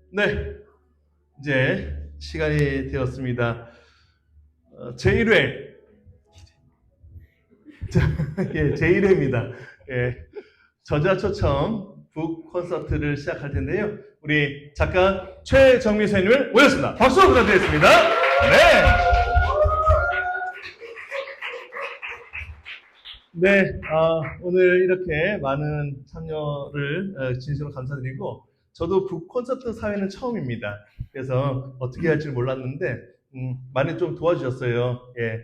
네, 이제 시간이 되었습니다. 제1회, 예, 제1회입니다. 예, 저자초청 북 콘서트를 시작할 텐데요. 우리 작가 최정미 선생님을 모셨습니다. 박수 부탁드리겠습니다. 네. 네, 오늘 이렇게 많은 참여를 진심으로 감사드리고, 저도 북 콘서트 사회는 처음입니다. 그래서 어떻게 할지 몰랐는데, 많이 좀 도와주셨어요. 예,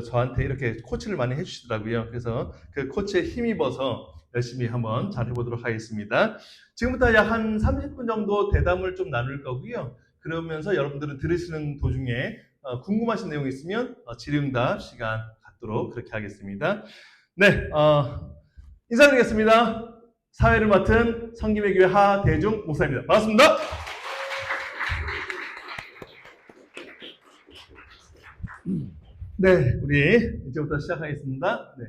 저한테 이렇게 코치를 많이 해주시더라고요. 그래서 그 코치에 힘입어서 열심히 한번 잘 해보도록 하겠습니다. 지금부터 약 한 30분 정도 대담을 좀 나눌 거고요. 그러면서 여러분들은 들으시는 도중에 궁금하신 내용이 있으면 질의응답 시간 갖도록 그렇게 하겠습니다. 네, 인사드리겠습니다. 사회를 맡은 성김의 교회 하대중 목사입니다. 반갑습니다. 네, 우리 이제부터 시작하겠습니다. 네,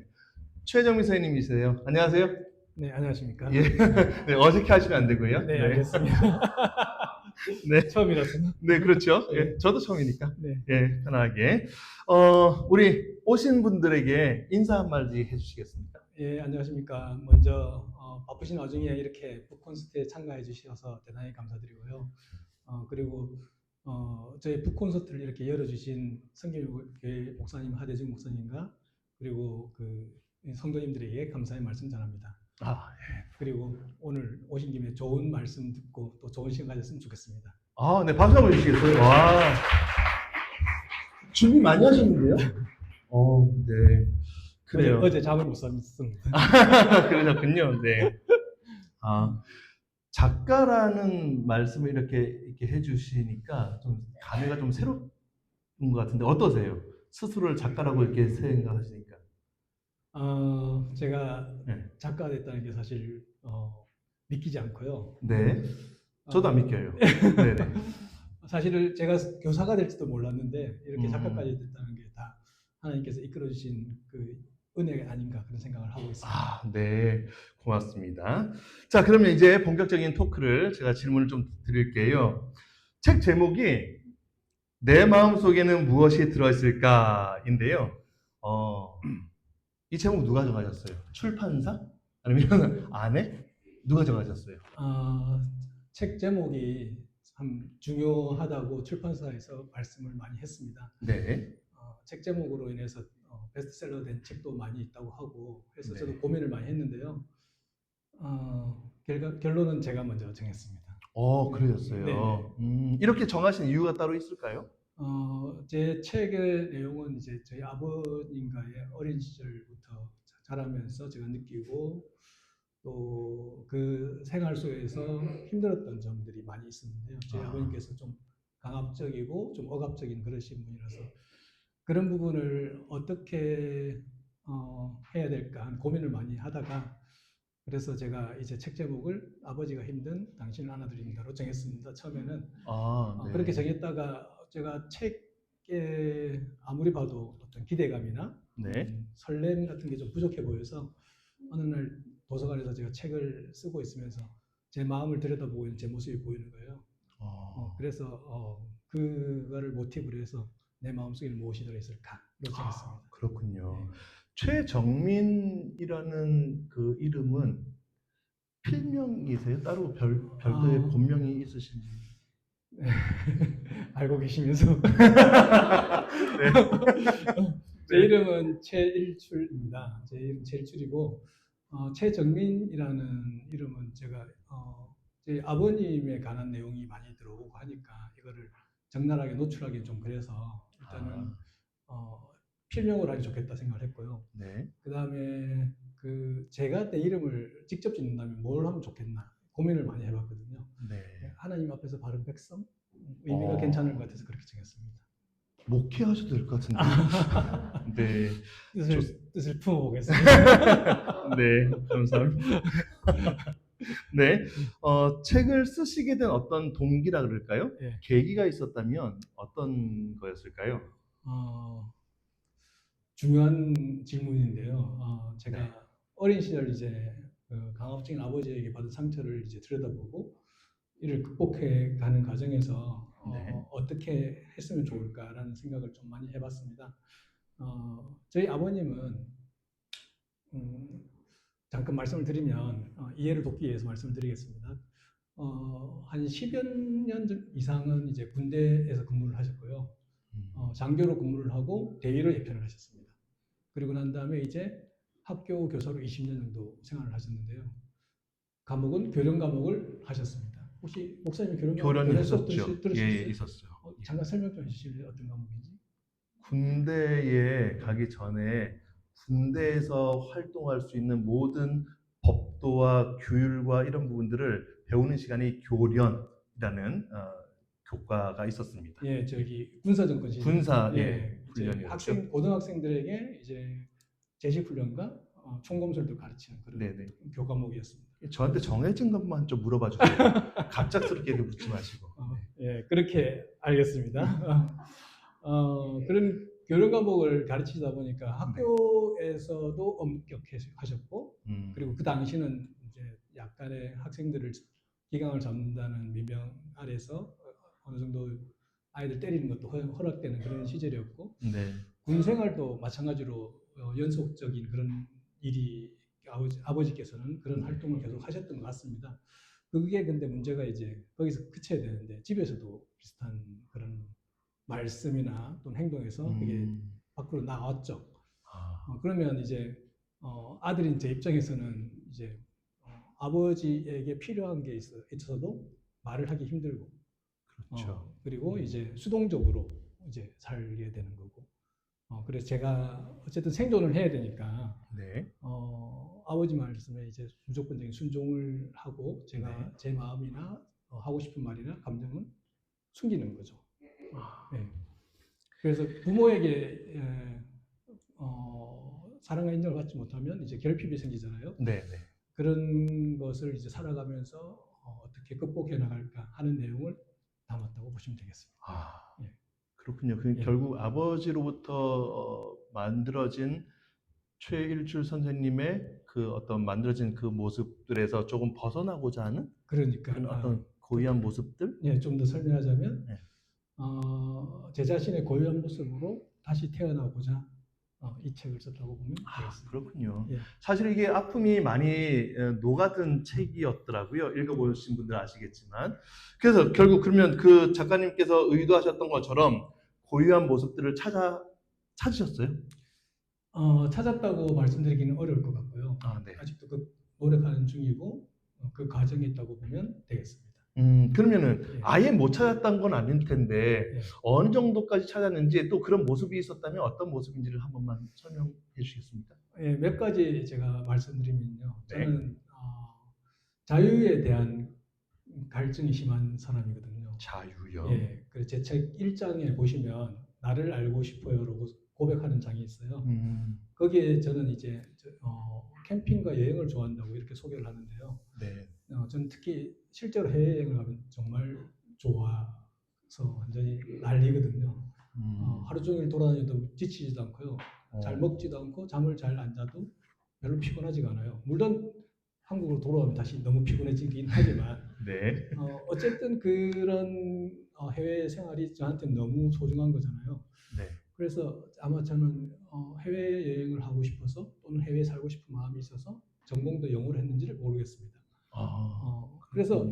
최정민 선생님이세요. 안녕하세요. 네, 안녕하십니까. 예, 네, 어색해 하시면 안 되고요. 네, 알겠습니다. 네, 처음이라서. 네, 그렇죠. 네. 예, 저도 처음이니까. 네. 예, 편하게. 우리 오신 분들에게 인사 한마디 해주시겠습니까? 예, 안녕하십니까. 먼저 바쁘신 와중에 이렇게 북콘서트에 참가해 주셔서 대단히 감사드리고요. 그리고 저희 북콘서트를 이렇게 열어주신 성김교회 목사님 하대중 목사님과 그리고 그 성도님들에게 감사의 말씀 전합니다. 그리고 오늘 오신 김에 좋은 말씀 듣고 또 좋은 시간 가졌으면 좋겠습니다. 네, 박수 한번 주시겠어요? 와, 준비 많이 하셨는데요? 네. 그래요. 어제 잠을 못 잤습니다. 그러셨군요. 네. 작가라는 말씀을 이렇게 해주시니까 좀 감회가 좀 새로운 것 같은데 어떠세요? 스스로를 작가라고 이렇게 생각하시니까. 제가 네. 작가가 됐다는 게 사실 믿기지 않고요. 네. 저도 안 믿겨요. 네네. 사실은 제가 교사가 될지도 몰랐는데 이렇게 작가까지 됐다는 게 다 하나님께서 이끌어 주신 그 은혜가 아닌가 그런 생각을 하고 있습니다. 네. 고맙습니다. 자, 그러면 이제 본격적인 토크를 제가 질문을 좀 드릴게요. 책 제목이 내 마음속에는 무엇이 들어있을까인데요. 이 제목 누가 정하셨어요? 출판사? 아니면 아내? 누가 정하셨어요? 책 제목이 참 중요하다고 출판사에서 말씀을 많이 했습니다. 네. 책 제목으로 인해서 베스트셀러 된 책도 많이 있다고 하고 그래서 네. 저도 고민을 많이 했는데요. 결론은 제가 먼저 정했습니다. 그러셨어요. 네. 이렇게 정하신 이유가 따로 있을까요? 제 책의 내용은 이제 저희 아버님과의 어린 시절부터 자라면서 제가 느끼고 또 그 생활 속에서 힘들었던 점들이 많이 있었는데요. 저희 아버님께서 좀 강압적이고 좀 억압적인 그러신 분이라서 그런 부분을 어떻게 해야 될까 고민을 많이 하다가 그래서 제가 이제 책 제목을 아버지가 힘든 당신을 안아드립니다로 정했습니다. 처음에는 네. 그렇게 정했다가 제가 책에 아무리 봐도 어떤 기대감이나 네. 설렘 같은 게 좀 부족해 보여서 어느 날 도서관에서 제가 책을 쓰고 있으면서 제 마음을 들여다보고 있는 제 모습이 보이는 거예요. 그래서 그거를 모티브로 해서 내 마음속에는 무엇이 들어있을까로 정했습니다. 그렇군요. 네. 최정민이라는 그 이름은 필명이세요? 따로 별도의 본명이 있으신지? 네. 알고 계시면서. 네. 제 이름은 최일출입니다. 제 이름 최일출이고 최정민이라는 이름은 제가 제 아버님에 관한 내용이 많이 들어오고 하니까 이거를 적나라하게 노출하기 좀 그래서 일단은 필명으로 하기 좋겠다 생각을 했고요. 네. 그 다음에 제가 내 이름을 직접 짓는다면 뭘 하면 좋겠나 고민을 많이 해봤거든요. 네. 하나님 앞에서 바른 백성 의미가 괜찮을 것 같아서 그렇게 정했습니다. 목회하셔도 될 것 같은데. 네. 뜻을 품어보겠습니다. 네, 감사합니다. 네, 책을 쓰시게 된 어떤 동기라 그럴까요? 네. 계기가 있었다면 어떤 거였을까요? 중요한 질문인데요. 제가 어린 시절 이제 강압적인 아버지에게 받은 상처를 이제 들여다보고 이를 극복해 가는 과정에서 네. 어떻게 했으면 좋을까라는 생각을 좀 많이 해봤습니다. 저희 아버님은 음, 잠깐 말씀을 드리면 이해를 돕기 위해서 말씀을 드리겠습니다. 한 10여 년 이상은 이제 군대에서 근무를 하셨고요. 장교로 근무를 하고 대위로 예편을 하셨습니다. 그리고 난 다음에 이제 학교 교사로 20년 정도 생활을 하셨는데요. 과목은 교련 과목을 하셨습니다. 혹시 목사님 교련이 교련 수업 있었죠. 예, 들으셨어요? 있었어요. 예. 잠깐 설명 좀 해주실래요? 어떤 과목인지? 군대에 가기 전에 군대에서 활동할 수 있는 모든 법도와 규율과 이런 부분들을 배우는 시간이 교련이라는 교과가 있었습니다. 예, 저기 군사정권 시절. 군사 예, 이제 훈련이었죠. 고등학생들에게 이제 제식훈련과 총검술도 가르치는 그런 네네. 교과목이었습니다. 저한테 정해진 것만 좀 물어봐 주세요. 갑작스럽게 이렇게 묻지 마시고. 예, 그렇게 알겠습니다. 그런 교련 과목을 가르치다 보니까 학교에서도 엄격하셨고, 그리고 그 당시는 이제 약간의 학생들을 기강을 잡는다는 민병 아래서 어느 정도 아이들 때리는 것도 허락되는 그런 시절이었고, 네. 군 생활도 마찬가지로 연속적인 그런 일이 아버지께서는 그런 활동을 계속 하셨던 것 같습니다. 그게 근데 문제가 이제 거기서 그쳐야 되는데 집에서도 비슷한 그런 말씀이나 또는 행동에서 그게 밖으로 나왔죠. 그러면 이제 아들인 제 입장에서는 이제 아버지에게 필요한 게 있어도 말을 하기 힘들고, 그렇죠. 그리고 이제 수동적으로 이제 살게 되는 거고. 그래서 제가 어쨌든 생존을 해야 되니까 네. 아버지 말씀에 이제 무조건적인 순종을 하고 제가 네. 제 마음이나 하고 싶은 말이나 감정은 숨기는 거죠. 네. 그래서 부모에게 사랑과 인정을 받지 못하면 이제 결핍이 생기잖아요. 네, 네. 그런 것을 이제 살아가면서 어떻게 극복해 나갈까 하는 내용을 담았다고 보시면 되겠습니다. 예. 그렇군요. 예. 결국 아버지로부터 만들어진 최일출 선생님의 그 어떤 만들어진 그 모습들에서 조금 벗어나고자 하는 그러니까 그런 어떤 고유한 모습들? 예, 좀 더 설명하자면 네. 제 자신의 고유한 모습으로 다시 태어나고자 이 책을 썼다고 보면 되겠습니다. 그렇군요. 예. 사실 이게 아픔이 많이 녹아든 책이었더라고요. 읽어보신 분들 아시겠지만. 그래서 결국 그러면 그 작가님께서 의도하셨던 것처럼 고유한 모습들을 찾으셨어요? 찾았다고 말씀드리기는 어려울 것 같고요. 네. 아직도 노력하는 중이고 그 과정에 있다고 보면 되겠습니다. 그러면은 예. 아예 못 찾았던 건 아닐 텐데 예. 어느 정도까지 찾았는지 또 그런 모습이 있었다면 어떤 모습인지를 한 번만 설명해 주시겠습니까? 예, 몇 가지 제가 말씀드리면요. 네. 저는 자유에 대한 갈증이 심한 사람이거든요. 자유요. 예, 제 책 1장에 보시면 나를 알고 싶어요라고 고백하는 장이 있어요. 거기에 저는 이제 캠핑과 여행을 좋아한다고 이렇게 소개를 하는데요. 네. 저는 특히 실제로 해외여행을 가면 정말 좋아서 완전히 난리거든요. 하루 종일 돌아다녀도 지치지도 않고요. 잘 먹지도 않고 잠을 잘 안 자도 별로 피곤하지가 않아요. 물론 한국으로 돌아오면 다시 너무 피곤해지긴 하지만 네. 어쨌든 그런 해외 생활이 저한테는 너무 소중한 거잖아요. 네. 그래서 아마 저는 해외 여행을 하고 싶어서 또는 해외에 살고 싶은 마음이 있어서 전공도 영어를 했는지를 모르겠습니다. 그래서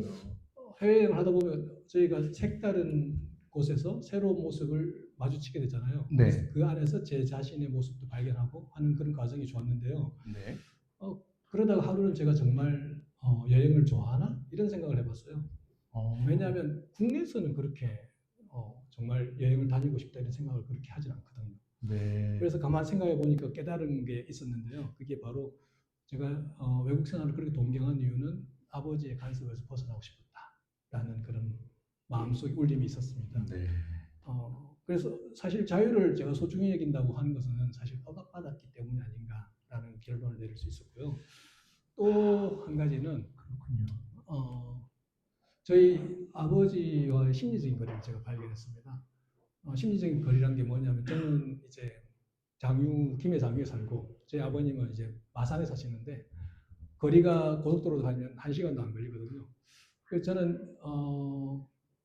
해외 여행을 하다 보면 저희가 색다른 곳에서 새로운 모습을 마주치게 되잖아요. 네. 그래서 그 안에서 제 자신의 모습도 발견하고 하는 그런 과정이 좋았는데요. 네. 그러다가 하루는 제가 정말 여행을 좋아하나? 이런 생각을 해봤어요. 왜냐하면 국내에서는 그렇게 정말 여행을 다니고 싶다 이런 생각을 그렇게 하진 않거든요. 네. 그래서 가만히 생각해 보니까 깨달은 게 있었는데요. 그게 바로 제가 외국 생활을 그렇게 동경한 이유는 아버지의 간섭에서 벗어나고 싶었다라는 그런 마음속에 울림이 있었습니다. 네. 그래서 사실 자유를 제가 소중히 여긴다고 하는 것은 사실 허락받았기 때문이 아닌가라는 결론을 내릴 수 있었고요. 또 한 가지는 그렇군요. 저희 아버지와의 심리적인 거리를 제가 발견했습니다. 심리적인 거리란 게 뭐냐면 저는 이제 김해 장유에 살고 제 아버님은 이제 마산에 사시는데 거리가 고속도로로 가면 1시간도 안 걸리거든요. 그래서 저는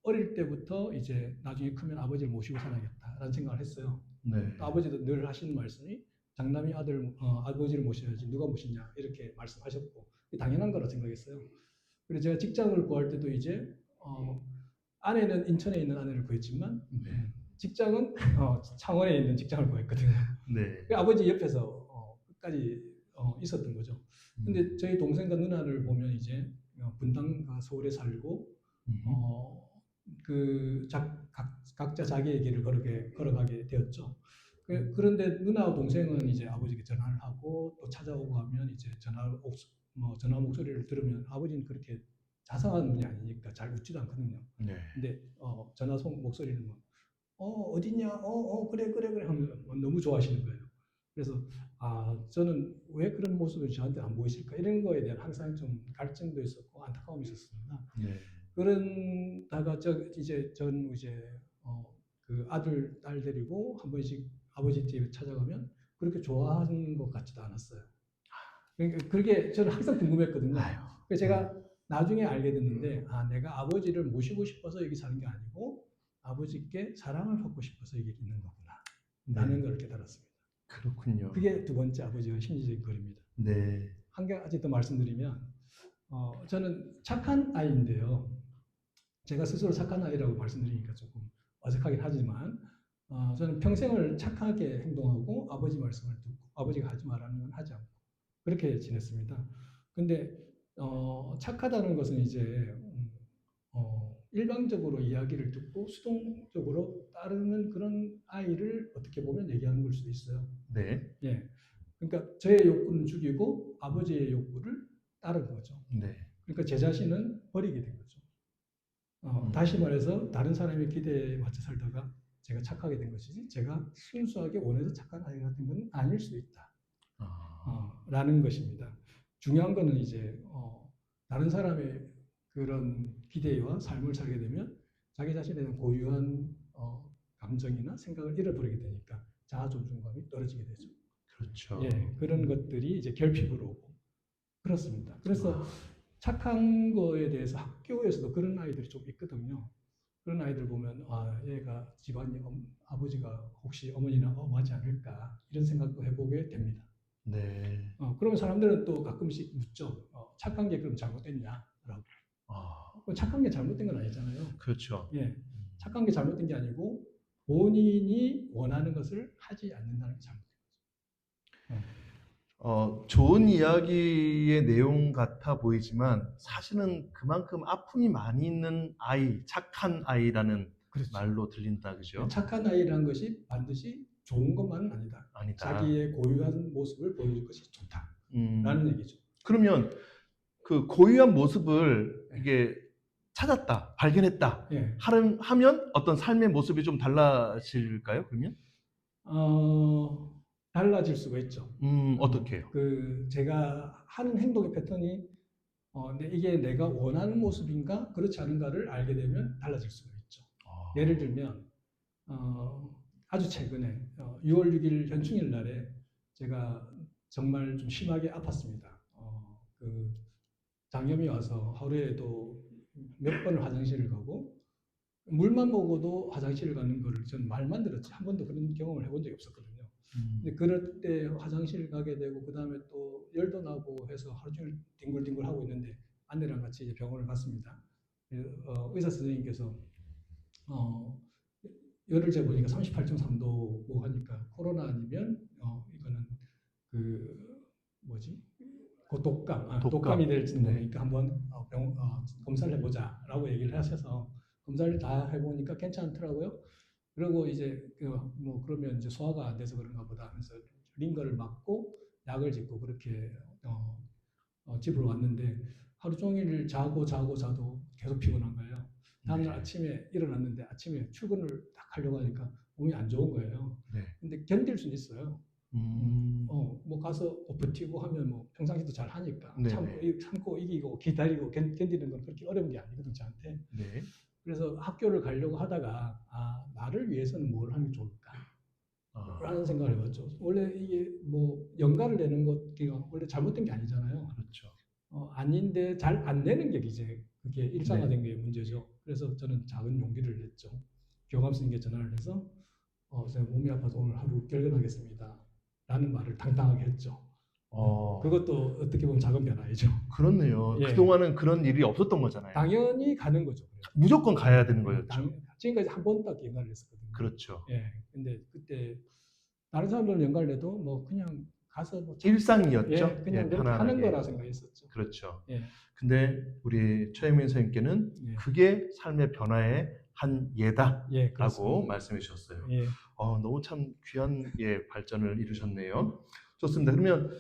어릴 때부터 이제 나중에 크면 아버지를 모시고 살아야겠다라는 생각을 했어요. 네. 또 아버지도 늘 하시는 말씀이 장남이 아버지를 모셔야지 누가 모시냐 이렇게 말씀하셨고 당연한 거라 생각했어요. 그래서 제가 직장을 구할 때도 이제 아내는 인천에 있는 아내를 구했지만 네. 직장은 창원에 있는 직장을 구했거든요. 네. 그 아버지 옆에서 끝까지 있었던 거죠. 근데 저희 동생과 누나를 보면 이제 분당과 서울에 살고 각자 자기의 길을 걸어가게 되었죠. 그런데 누나와 동생은 이제 아버지께 전화를 하고 또 찾아오고 하면 이제 전화 목소리를 들으면 아버지는 그렇게 자상한 분이 아니니까 잘 웃지도 않거든요. 네. 근데 전화 목소리는 뭐, 어딨냐? 그래 하면 너무 좋아하시는 거예요. 그래서 저는 왜 그런 모습을 저한테 안 보이실까 이런 거에 대한 항상 좀 갈증도 있었고 안타까움이 있었습니다. 네. 그런다가 전 이제 그 아들 딸 데리고 한 번씩 아버지 집에 찾아가면 그렇게 좋아하는 것 같지도 않았어요. 그러니까 그게 저는 항상 궁금했거든요. 그래서 제가 나중에 알게 됐는데 내가 아버지를 모시고 싶어서 여기 사는 게 아니고 아버지께 사랑을 받고 싶어서 여기 있는 거구나 라는 걸 깨달았습니다. 그렇군요. 그게 두 번째 아버지의 심리적인 거리입니다. 네. 한 가지 더 말씀드리면 저는 착한 아이인데요. 제가 스스로 착한 아이라고 말씀드리니까 조금 어색하긴 하지만 저는 평생을 착하게 행동하고 아버지 말씀을 듣고 아버지가 하지 말라는 건 하지 않고 그렇게 지냈습니다. 근데 착하다는 것은 이제 일방적으로 이야기를 듣고 수동적으로 따르는 그런 아이를 어떻게 보면 얘기하는 걸 수도 있어요. 네. 예. 그러니까 저의 욕구는 죽이고 아버지의 욕구를 따른 거죠. 네. 그러니까 제 자신은 버리게 된 거죠. 다시 말해서 다른 사람의 기대에 맞춰 살다가 제가 착하게 된 것이지 제가 순수하게 원해서 착한 아이가 된 건 아닐 수도 있다. 라는 것입니다. 중요한 거는 이제 다른 사람의 그런 기대와 삶을 살게 되면 자기 자신에 대한 고유한 감정이나 생각을 잃어버리게 되니까 자아 존중감이 떨어지게 되죠. 그렇죠. 예, 그런 것들이 이제 결핍으로 오고 그렇습니다. 그래서 착한 거에 대해서 학교에서도 그런 아이들이 좀 있거든요. 그런 아이들 보면 얘가 집안이 아버지가 혹시 어머니나 엄하지 않을까 이런 생각도 해보게 됩니다. 네. 그러면 사람들은 또 가끔씩 묻죠. 착한 게 그럼 잘못됐냐라고. 착한 게 잘못된 건 아니잖아요. 그렇죠. 예, 착한 게 잘못된 게 아니고 본인이 원하는 것을 하지 않는다는 게 잘못된 거죠. 좋은 이야기의 내용 같아 보이지만 사실은 그만큼 아픔이 많이 있는 아이, 착한 아이라는 그렇죠. 말로 들린다, 그죠? 착한 아이라는 것이 반드시 좋은 것만은 아니다. 자기의 고유한 모습을 보여줄 것이 좋다라는 얘기죠. 그러면 그 고유한 모습을 이게 찾았다, 발견했다 하면 어떤 삶의 모습이 좀 달라질까요? 그러면? 달라질 수가 있죠. 어떻게요? 제가 하는 행동의 패턴이 이게 내가 원하는 모습인가 그렇지 않은가를 알게 되면 달라질 수가 있죠. 예를 들면 아주 최근에 6월 6일 현충일 날에 제가 정말 좀 심하게 아팠습니다. 장염이 와서 하루에도 몇 번을 화장실을 가고 물만 먹어도 화장실을 가는 거를 저는 말만 들었지 한 번도 그런 경험을 해본 적이 없었거든요. 근데 그럴 때 화장실 가게 되고 그 다음에 또 열도 나고 해서 하루 종일 뒹굴뒹굴 하고 있는데 아내랑 같이 이제 병원을 갔습니다. 의사 선생님께서 열을 재보니까 38.3도고 하니까 코로나 아니면 이거는 독감이 될지도 모르니까 한번 검사를 해보자라고 얘기를 하셔서 검사를 다 해보니까 괜찮더라고요. 그리고 이제 그러면 이제 소화가 안 돼서 그런가 보다 하면서 링거를 맞고 약을 짓고 그렇게 집으로 왔는데 하루 종일 자도 계속 피곤한 거예요. 다음날 아침에 일어났는데 아침에 출근을 딱 하려고 하니까 몸이 안 좋은 거예요. 근데 견딜 수는 있어요. 가서 버티고 하면 평상시도 잘 하니까 참고 이기고 기다리고 견디는 건 그렇게 어려운 게 아니거든요, 저한테. 그래서 학교를 가려고 하다가 나를 위해서는 뭘 하면 좋을까? 라는 생각을 해봤죠. 원래 이게 연가를 내는 것 원래 잘못된 게 아니잖아요. 그렇죠. 아닌데 잘 안 내는 게 이제 그게 일상화된 게 문제죠. 그래서 저는 작은 용기를 냈죠. 교감선생님께 전화를 해서 선생님 몸이 아파서 오늘 하루 결근하겠습니다. 라는 말을 당당하게 했죠. 그것도 어떻게 보면 작은 변화이죠. 그렇네요. 예. 그동안은 그런 일이 없었던 거잖아요. 당연히 가는 거죠. 무조건 가야 되는 거였죠. 지금까지 한 번 딱 연가를 했었거든요. 그렇죠. 예. 근데 그때 다른 사람들은 연가를 해도 뭐 그냥 가서 뭐 일상이었죠. 예, 그냥 그렇게 편안하게. 하는 거라 생각했었죠. 그렇죠. 예. 근데 우리 최혜민 선생님께는 예. 그게 삶의 변화의 한 예다라고 예, 그렇습니다. 말씀해 주셨어요. 예. 너무 참 귀한 발전을 이루셨네요. 좋습니다. 그러면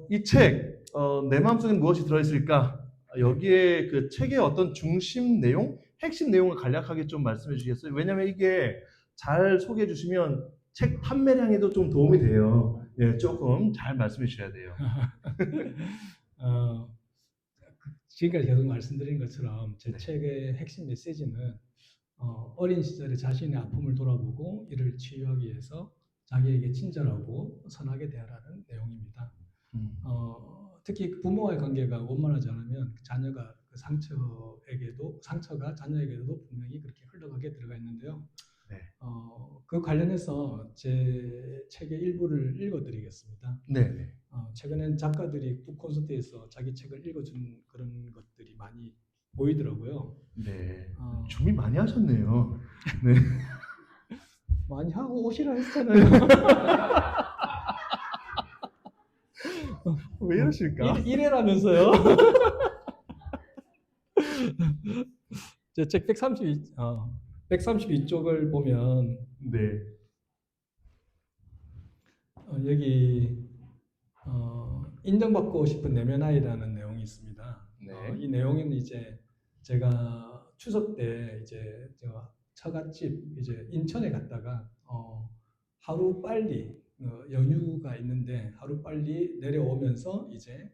이 책, 내 마음속에 무엇이 들어있을까? 여기에 그 책의 어떤 중심 내용, 핵심 내용을 간략하게 좀 말씀해 주시겠어요? 왜냐하면 이게 잘 소개해 주시면 책 판매량에도 좀 도움이 돼요. 예, 조금 잘 말씀해 주셔야 돼요. 지금까지 계속 말씀드린 것처럼 제 네. 책의 핵심 메시지는 어린 시절에 자신의 아픔을 돌아보고 이를 치유하기 위해서 자기에게 친절하고 선하게 대하라는 내용입니다. 특히 부모와의 관계가 원만하지 않으면 자녀가 그 상처가 자녀에게도 분명히 그렇게 흘러가게 들어가 있는데요. 네. 그 관련해서 제 책의 일부를 읽어드리겠습니다. 네. 최근엔 작가들이 북콘서트에서 자기 책을 읽어준 그런 것들이 많이 보이더라고요. 네. 준비 많이 하셨네요. 네. 많이 하고 오시라 했잖아요. 왜 이러실까? 이래라면서요. 제 책 132쪽을 보면 네. 여기 인정받고 싶은 내면 아이라는 내용이 있습니다. 네. 이 내용은 이제 제가 추석 때 이제 제가 처갓집 이제 인천에 갔다가 하루 빨리 연휴가 있는데 하루 빨리 내려오면서 이제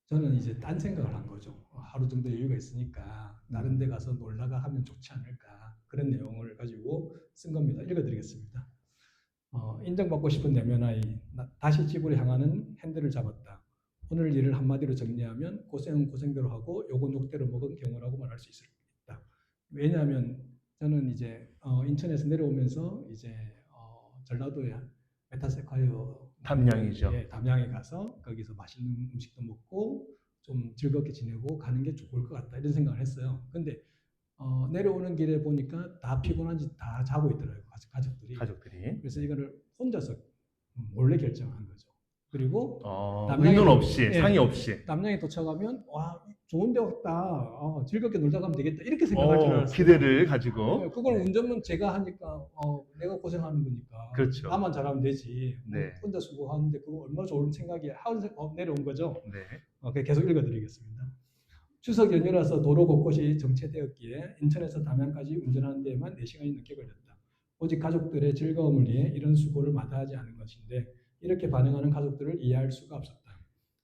저는 이제 딴 생각을 한 거죠. 하루 정도 여유가 있으니까 다른 데 가서 놀다가 하면 좋지 않을까 그런 내용을 가지고 쓴 겁니다. 읽어드리겠습니다. 인정받고 싶은 내면아이 다시 집으로 향하는 핸들을 잡았다. 오늘 일을 한마디로 정리하면 고생은 고생대로 하고 욕은 욕대로 먹은 경우라고 말할 수 있다. 왜냐하면 저는 이제 인천에서 내려오면서 이제 전라도에 메타세콰이어 담양이죠. 예, 담양에 가서 거기서 맛있는 음식도 먹고 좀 즐겁게 지내고 가는 게 좋을 것 같다 이런 생각을 했어요. 근데 내려오는 길에 보니까 다 피곤한지 다 자고 있더라고요. 가족들이. 그래서 이거를 혼자서 몰래 결정한 거죠. 그리고 의논 없이, 예, 상의 없이. 남양에 도착하면 와 좋은 데 왔다. 즐겁게 놀다 가면 되겠다. 이렇게 생각할 줄 알았어요. 기대를 가지고. 그걸 운전은 제가 하니까 내가 고생하는 거니까 그렇죠. 나만 잘하면 되지. 네. 혼자 수고하는데 그거 얼마나 좋은 생각이야. 하고 내려온 거죠. 네. 계속 읽어드리겠습니다. 추석 연휴라서 도로 곳곳이 정체되었기에 인천에서 담양까지 운전하는 데에만 4시간이 넘게 걸렸다. 오직 가족들의 즐거움을 위해 이런 수고를 마다하지 않은 것인데 이렇게 반응하는 가족들을 이해할 수가 없었다.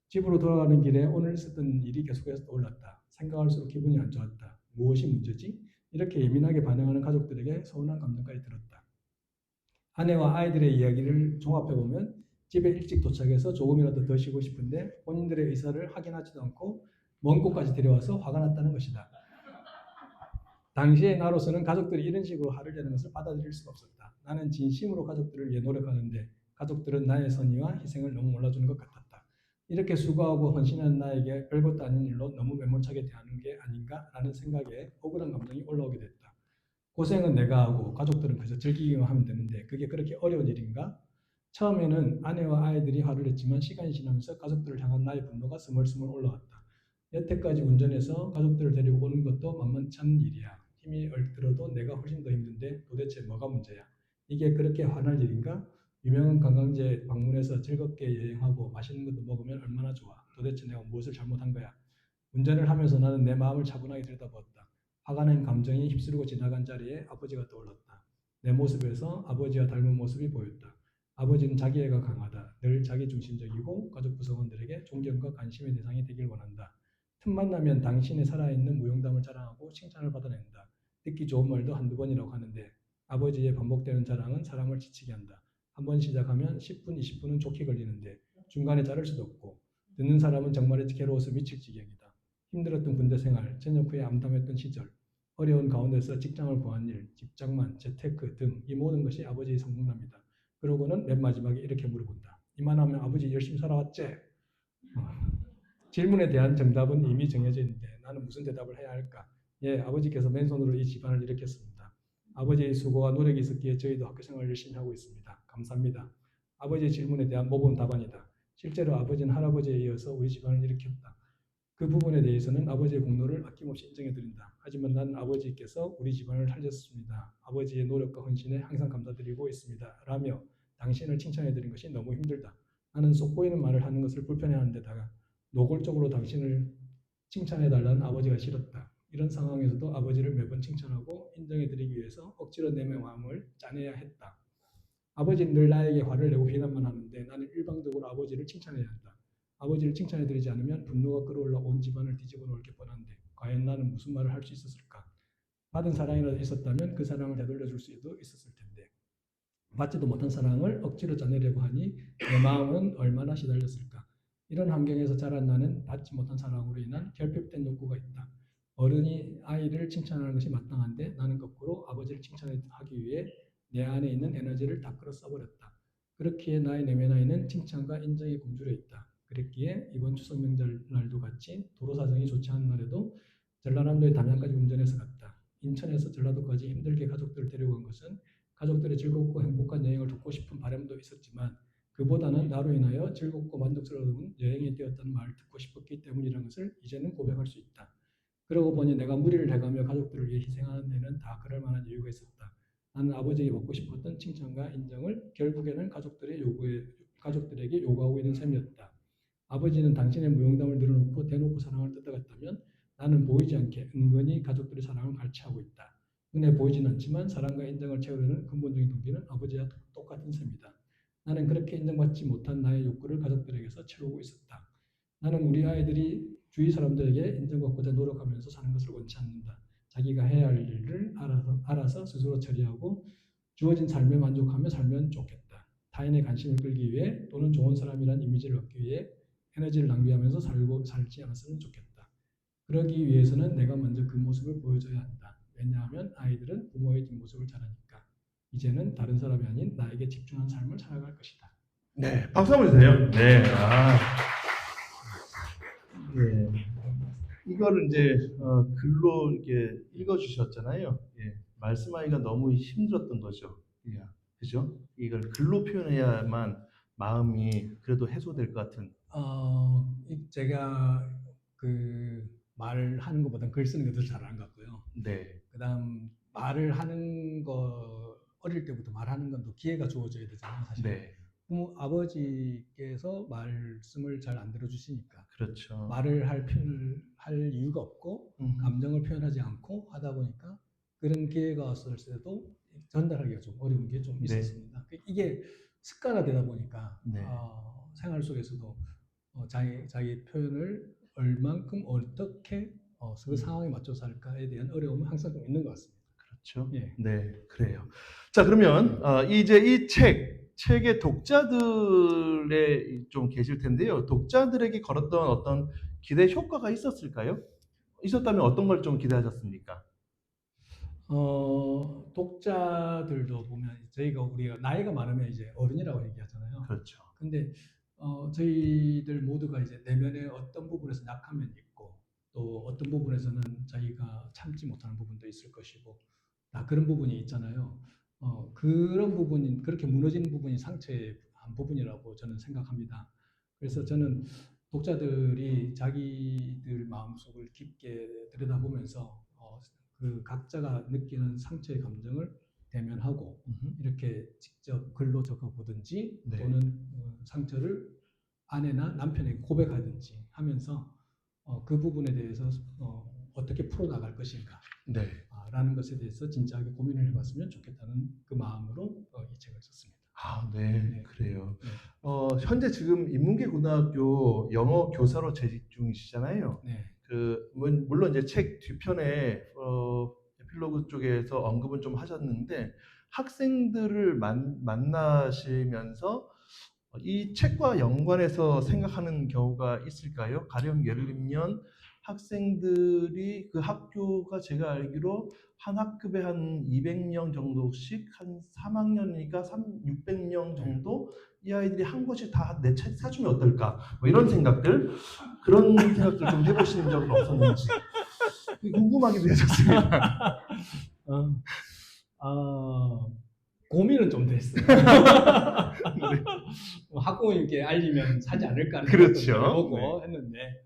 집으로 돌아가는 길에 오늘 있었던 일이 계속해서 떠올랐다. 생각할수록 기분이 안 좋았다. 무엇이 문제지? 이렇게 예민하게 반응하는 가족들에게 서운한 감정까지 들었다. 아내와 아이들의 이야기를 종합해보면 집에 일찍 도착해서 조금이라도 더 쉬고 싶은데 본인들의 의사를 확인하지도 않고 먼 곳까지 데려와서 화가 났다는 것이다. 당시에 나로서는 가족들이 이런 식으로 화를 내는 것을 받아들일 수가 없었다. 나는 진심으로 가족들을 위해 노력하는데 가족들은 나의 선의와 희생을 너무 몰라주는 것 같았다. 이렇게 수고하고 헌신한 나에게 별것도 아닌 일로 너무 매몰차게 대하는 게 아닌가라는 생각에 억울한 감정이 올라오게 됐다. 고생은 내가 하고 가족들은 그저 즐기기만 하면 되는데 그게 그렇게 어려운 일인가? 처음에는 아내와 아이들이 화를 냈지만 시간이 지나면서 가족들을 향한 나의 분노가 스멀스멀 올라왔다. 여태까지 운전해서 가족들을 데리고 오는 것도 만만치 않은 일이야. 힘이 들어도 내가 훨씬 더 힘든데 도대체 뭐가 문제야? 이게 그렇게 화날 일인가? 유명한 관광지에 방문해서 즐겁게 여행하고 맛있는 것도 먹으면 얼마나 좋아. 도대체 내가 무엇을 잘못한 거야? 운전을 하면서 나는 내 마음을 차분하게 들여다보았다. 화가 난 감정이 휩쓸고 지나간 자리에 아버지가 떠올랐다. 내 모습에서 아버지와 닮은 모습이 보였다. 아버지는 자기애가 강하다. 늘 자기중심적이고 가족 구성원들에게 존경과 관심의 대상이 되길 원한다. 틈만 나면 당신의 살아있는 무용담을 자랑하고 칭찬을 받아낸다. 듣기 좋은 말도 한두 번이라고 하는데 아버지의 반복되는 자랑은 사람을 지치게 한다. 한번 시작하면 10분, 20분은 좋게 걸리는데 중간에 자를 수도 없고 듣는 사람은 정말 괴로워서 미칠 지경이다. 힘들었던 군대 생활, 전역 후에 암담했던 시절, 어려운 가운데서 직장을 구한 일, 직장만, 재테크 등 이 모든 것이 아버지의 성공담이다. 그러고는 맨 마지막에 이렇게 물어본다. 이만하면 아버지 열심히 살아왔지? 질문에 대한 정답은 이미 정해져 있는데 나는 무슨 대답을 해야 할까? 예, 아버지께서 맨손으로 이 집안을 일으켰습니다. 아버지의 수고와 노력이 있었기에 저희도 학교 생활을 열심히 하고 있습니다. 감사합니다. 아버지의 질문에 대한 모범 답안이다. 실제로 아버지는 할아버지에 이어서 우리 집안을 일으켰다. 그 부분에 대해서는 아버지의 공로를 아낌없이 인정해드린다. 하지만 나는 아버지께서 우리 집안을 살렸습니다. 아버지의 노력과 헌신에 항상 감사드리고 있습니다. 라며 당신을 칭찬해드린 것이 너무 힘들다. 나는 속 보이는 말을 하는 것을 불편해하는 데다가 노골적으로 당신을 칭찬해달라는 아버지가 싫었다. 이런 상황에서도 아버지를 매번 칭찬하고 인정해드리기 위해서 억지로 내 마음을 짜내야 했다. 아버지는 늘 나에게 화를 내고 비난만 하는데 나는 일방적으로 아버지를 칭찬해야 한다. 아버지를 칭찬해드리지 않으면 분노가 끌어올라 온 집안을 뒤집어 놓을 게 뻔한데 과연 나는 무슨 말을 할 수 있었을까? 받은 사랑이라도 있었다면 그 사랑을 되돌려줄 수도 있었을 텐데 받지도 못한 사랑을 억지로 짜내려고 하니 내 마음은 얼마나 시달렸을까? 이런 환경에서 자란 나는 받지 못한 사랑으로 인한 결핍된 욕구가 있다. 어른이 아이를 칭찬하는 것이 마땅한데 나는 거꾸로 아버지를 칭찬하기 위해 내 안에 있는 에너지를 다 끌어 써버렸다. 그렇기에 나의 내면에는 칭찬과 인정에 굶주려 있다. 그랬기에 이번 추석 명절날도 같이 도로 사정이 좋지 않은 날에도 전라남도의 담양까지 운전해서 갔다. 인천에서 전라도까지 힘들게 가족들을 데려간 것은 가족들의 즐겁고 행복한 여행을 돕고 싶은 바람도 있었지만 그보다는 나로 인하여 즐겁고 만족스러운 여행이 되었다는 말을 듣고 싶었기 때문이라는 것을 이제는 고백할 수 있다. 그러고 보니 내가 무리를 해가며 가족들을 위해 희생하는 데는 다 그럴 만한 이유가 있었다. 나는 아버지에게 받고 싶었던 칭찬과 인정을 결국에는 가족들에게 요구하고 있는 셈이었다. 아버지는 당신의 무용담을 늘어놓고 대놓고 사랑을 뜯어갔다면 나는 보이지 않게 은근히 가족들의 사랑을 갈취하고 있다. 눈에 보이진 않지만 사랑과 인정을 채우려는 근본적인 동기는 아버지와 똑같은 셈이다. 나는 그렇게 인정받지 못한 나의 욕구를 가족들에게서 채우고 있었다. 나는 우리 아이들이 주위 사람들에게 인정받고자 노력하면서 사는 것을 원치 않는다. 자기가 해야 할 일을 알아서 스스로 처리하고 주어진 삶에 만족하며 살면 좋겠다. 타인의 관심을 끌기 위해 또는 좋은 사람이란 이미지를 얻기 위해 에너지를 낭비하면서 살지 않았으면 좋겠다. 그러기 위해서는 내가 먼저 그 모습을 보여줘야 한다. 왜냐하면 아이들은 부모의 뒷모습을 잘 아니까. 이제는 다른 사람이 아닌 나에게 집중한 삶을 살아갈 것이다. 네, 박수 한번 주세요. 네, 예. 이거를 이제 글로 이렇게 읽어주셨잖아요. 예, 말씀하기가 너무 힘들었던 거죠. 예, 그죠? 이걸 글로 표현해야만 마음이 그래도 해소될 것 같은. 제가 그 말을 하는 것보다 글 쓰는 게 더 잘하는 것 같고요. 네, 그다음 말을 하는 거 어릴 때부터 말하는 건 또 기회가 주어져야 되잖아요, 사실. 네, 부모 아버지께서 말씀을 잘 안 들어주시니까 그렇죠. 말을 할 이유가 없고 감정을 표현하지 않고 하다 보니까 그런 기회가 왔을 때도 전달하기가 좀 어려운 게 좀 네. 있었습니다. 이게 습관화 되다 보니까 네. 생활 속에서도 자기 표현을 얼만큼 어떻게 그 상황에 맞춰서 할까에 대한 어려움은 항상 좀 있는 것 같습니다. 그렇죠. 예. 네, 그래요. 자, 그러면 이제 이 책의 독자들에 좀 계실 텐데요. 독자들에게 걸었던 어떤 기대 효과가 있었을까요? 있었다면 어떤 걸 좀 기대하셨습니까? 독자들도 보면 우리가 나이가 많으면 이제 어른이라고 얘기하잖아요. 그렇죠. 근데 저희들 모두가 이제 내면에 어떤 부분에서 약한 면이 있고 또 어떤 부분에서는 자기가 참지 못하는 부분도 있을 것이고 다 그런 부분이 있잖아요. 그런 부분이 그렇게 무너지는 부분이 상처의 한 부분이라고 저는 생각합니다. 그래서 저는 독자들이 자기들 마음속을 깊게 들여다보면서 그 각자가 느끼는 상처의 감정을 대면하고 이렇게 직접 글로 적어보든지 네. 또는 상처를 아내나 남편에게 고백하든지 하면서 그 부분에 대해서 어떻게 풀어나갈 것인가 네. 라는 것에 대해서 진지하게 고민을 해봤으면 좋겠다는 그 마음으로 이 책을 썼습니다. 네, 네. 그래요. 네. 현재 지금 인문계 고등학교 영어 교사로 재직 중이시잖아요. 네. 물론 이제 책 뒤편에 에필로그 쪽에서 언급은 좀 하셨는데 학생들을 만나시면서 이 책과 연관해서 생각하는 경우가 있을까요? 가령 예를 들면 학생들이 그 학교가 제가 알기로 한 학급에 한 200명 정도씩 한 3학년이니까 600명 정도 이 아이들이 한 권씩 다 내 책 사주면 어떨까? 뭐 이런 생각들, 그런 생각들 좀 해보신 적은 없었는지 궁금하게 되셨습니다. 어, 고민은 좀 됐어요. 뭐 학부모님께 알리면 사지 않을까 하는 그렇죠. 생각도 해보고 네. 했는데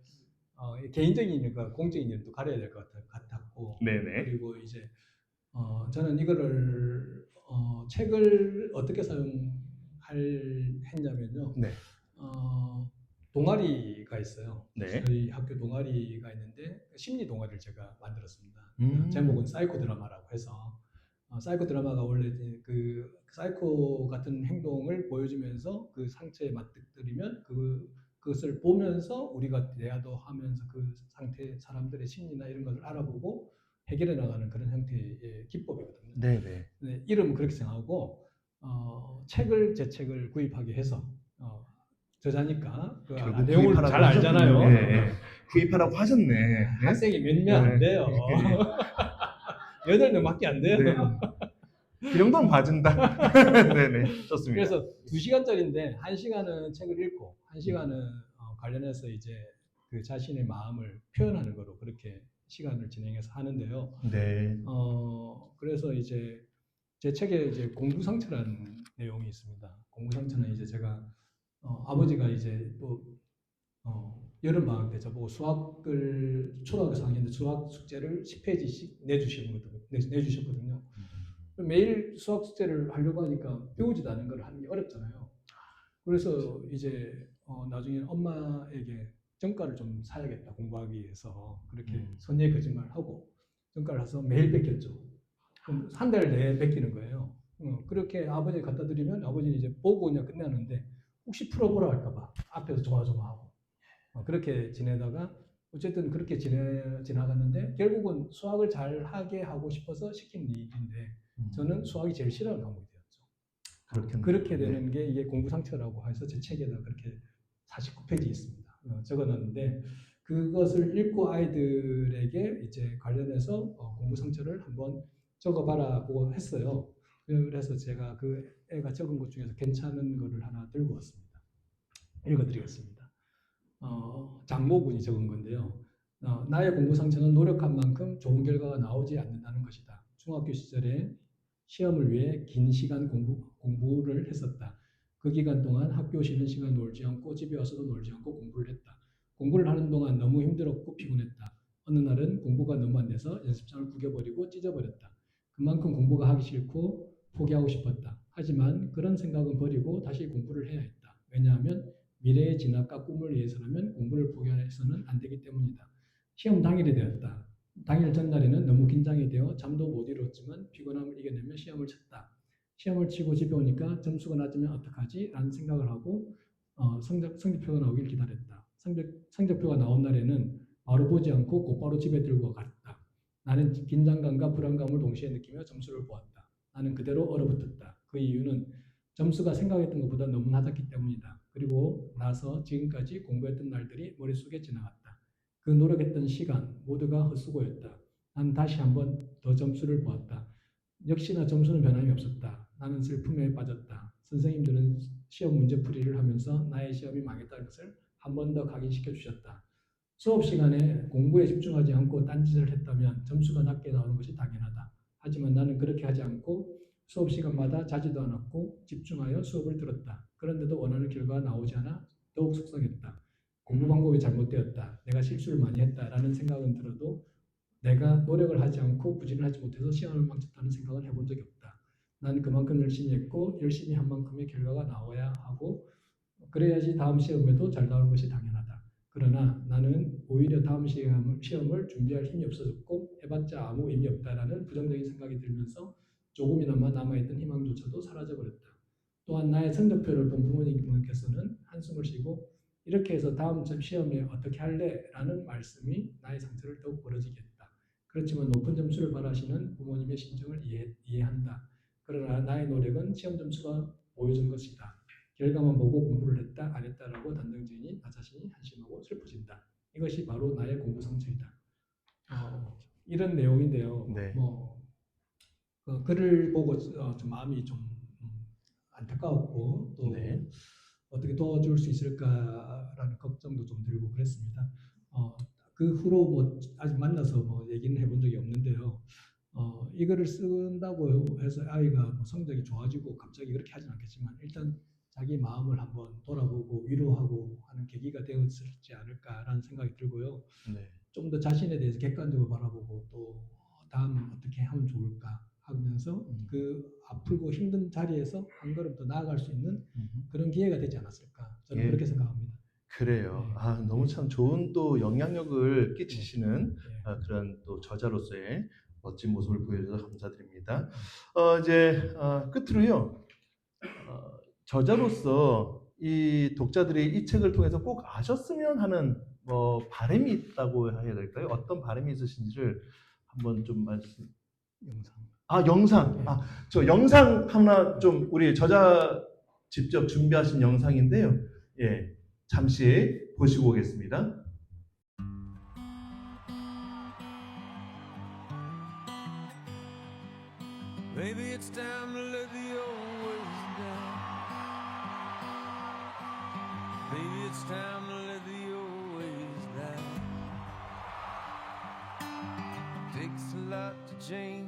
개인적인 일과 공적인 일도 가려야 될 것 같았고 네네. 그리고 이제 저는 이거를 책을 어떻게 했냐면요. 네. 동아리가 있어요. 네. 저희 학교 동아리가 있는데 심리 동아리를 제가 만들었습니다. 음. 제목은 사이코 드라마라고 해서 사이코 드라마가 원래 이제 그 사이코 같은 행동을 보여주면서 그 상처에 맞닥뜨리면 그것을 보면서 우리가 대화도 하면서 그 상태 사람들의 심리나 이런 것을 알아보고 해결해 나가는 그런 형태의 기법이거든요. 네네. 네, 이름은 그렇게 생각하고 제 책을 구입하게 해서 저자니까 그 결국 내용을 구입하라고 잘 알잖아요. 하셨군요. 예, 예. 구입하라고 하셨네. 네? 학생이 몇 명 안 네. 돼요. 8명밖에 안 돼요. 네. 그 정도는 봐준다. 네네. 좋습니다. 그래서 2시간짜리인데 1시간은 책을 읽고 1시간은 관련해서 이제 그 자신의 마음을 표현하는 거로 그렇게 시간을 진행해서 하는데요. 네. 그래서 이제 제 책에 이제 공부상처라는 내용이 있습니다. 공부상처는 이제 제가 아버지가 이제 또 여름 방학 때 저보고 수학을 초등학교 4학년 때 수학 숙제를 10페이지씩 내주셨거든요. 매일 수학 숙제를 하려고 하니까 배우지도 않은 걸 하는 게 어렵잖아요. 그래서 이제 나중에 엄마에게 정가를 좀 사야겠다 공부하기 위해서 그렇게 선의의 거짓말을 하고 정가를 해서 매일 뺏겼죠. 그럼 한 달 내에 뺏기는 거예요. 그렇게 아버지 갖다 드리면 아버지는 이제 보고 그냥 끝내는데 혹시 풀어보라 할까봐 앞에서 조마조마하고 그렇게 지내다가 어쨌든 그렇게 지나갔는데 결국은 수학을 잘 하게 하고 싶어서 시킨 일인데 저는 수학이 제일 싫어하는 과목이 되었죠. 그렇게 되는 게 이게 공부 상처라고 해서 제 책에다 그렇게 49페이지 있습니다. 적어놨는데 그것을 읽고 아이들에게 이제 관련해서 공부 상처를 한번 적어봐라고 했어요. 그래서 제가 그 애가 적은 것 중에서 괜찮은 거를 하나 들고 왔습니다. 읽어드리겠습니다. 장모군이 적은 건데요. 나의 공부 상처는 노력한 만큼 좋은 결과가 나오지 않는다는 것이다. 중학교 시절에 시험을 위해 긴 시간 공부를 했었다. 그 기간 동안 학교 쉬는 시간 놀지 않고 집에 와서도 놀지 않고 공부를 했다. 공부를 하는 동안 너무 힘들었고 피곤했다. 어느 날은 공부가 너무 안 돼서 연습장을 구겨버리고 찢어버렸다. 그만큼 공부가 하기 싫고 포기하고 싶었다. 하지만 그런 생각은 버리고 다시 공부를 해야 했다. 왜냐하면 미래의 진학과 꿈을 위해서라면 공부를 포기해서는 안 되기 때문이다. 시험 당일이 되었다. 당일 전날에는 너무 긴장이 되어 잠도 못 이뤘지만 피곤함을 이겨내며 시험을 쳤다. 시험을 치고 집에 오니까 점수가 낮으면 어떡하지? 라는 생각을 하고 성적표가 나오길 기다렸다. 성적표가 나온 날에는 바로 보지 않고 곧바로 집에 들고 갔다. 나는 긴장감과 불안감을 동시에 느끼며 점수를 보았다. 나는 그대로 얼어붙었다. 그 이유는 점수가 생각했던 것보다 너무 낮았기 때문이다. 그리고 나서 지금까지 공부했던 날들이 머릿속에 지나갔다. 그 노력했던 시간 모두가 헛수고였다. 난 다시 한번 더 점수를 보았다. 역시나 점수는 변함이 없었다. 나는 슬픔에 빠졌다. 선생님들은 시험 문제풀이를 하면서 나의 시험이 망했다는 것을 한 번 더 각인시켜 주셨다. 수업 시간에 공부에 집중하지 않고 딴짓을 했다면 점수가 낮게 나오는 것이 당연하다. 하지만 나는 그렇게 하지 않고 수업 시간마다 자지도 않았고 집중하여 수업을 들었다. 그런데도 원하는 결과가 나오지 않아 더욱 속상했다. 공부 방법이 잘못되었다. 내가 실수를 많이 했다라는 생각은 들어도 내가 노력을 하지 않고 부진을 하지 못해서 시험을 망쳤다는 생각은 해본 적이 없다. 난 그만큼 열심히 했고 열심히 한 만큼의 결과가 나와야 하고 그래야지 다음 시험에도 잘 나오는 것이 당연하다. 그러나 나는 오히려 다음 시험을 준비할 힘이 없어졌고 해봤자 아무 의미 없다라는 부정적인 생각이 들면서 조금이나마 남아있던 희망조차도 사라져버렸다. 또한 나의 성적표를 본 부모님께서는 한숨을 쉬고 이렇게 해서 다음 시험에 어떻게 할래? 라는 말씀이 나의 상처를 더욱 벌어지게 했다. 그렇지만 높은 점수를 바라시는 부모님의 심정을 이해한다. 그러나 나의 노력은 시험 점수가 보여준 것이다. 결과만 보고 공부를 했다 안 했다라고 단정지으니 나 자신이 한심하고 슬퍼진다. 이것이 바로 나의 공부 성취이다. 이런 내용인데요. 네. 글을 보고 좀 마음이 좀 안타까웠고 또 네. 어떻게 도와줄 수 있을까라는 걱정도 좀 들고 그랬습니다. 그 후로 뭐 아직 만나서 뭐 얘기는 해본 적이 없는데요. 이거를 쓴다고 해서 아이가 뭐 성적이 좋아지고 갑자기 그렇게 하진 않겠지만 일단 자기 마음을 한번 돌아보고 위로하고 하는 계기가 되었을지 않을까라는 생각이 들고요. 네. 좀 더 자신에 대해서 객관적으로 바라보고 또 다음은 어떻게 하면 좋을까 하면서 그 아프고 힘든 자리에서 한 걸음 더 나아갈 수 있는 그런 기회가 되지 않았을까 저는 예. 그렇게 생각합니다. 그래요. 네. 아, 너무 참 좋은 또 영향력을 끼치시는 네. 그런 또 저자로서의 멋진 모습을 보여주셔서 감사드립니다. 이제 끝으로요. 저자로서 이 독자들이 이 책을 통해서 꼭 아셨으면 하는 뭐 바람이 있다고 해야 될까요? 어떤 바람이 있으신지를 한번 좀 말씀. 영상. 네. 저 영상 하나 좀 우리 저자 직접 준비하신 영상인데요. 예, 잠시 보시고 오겠습니다. Maybe it's time to let the old ways down. Maybe it's time to let the old ways down. Takes a lot to change,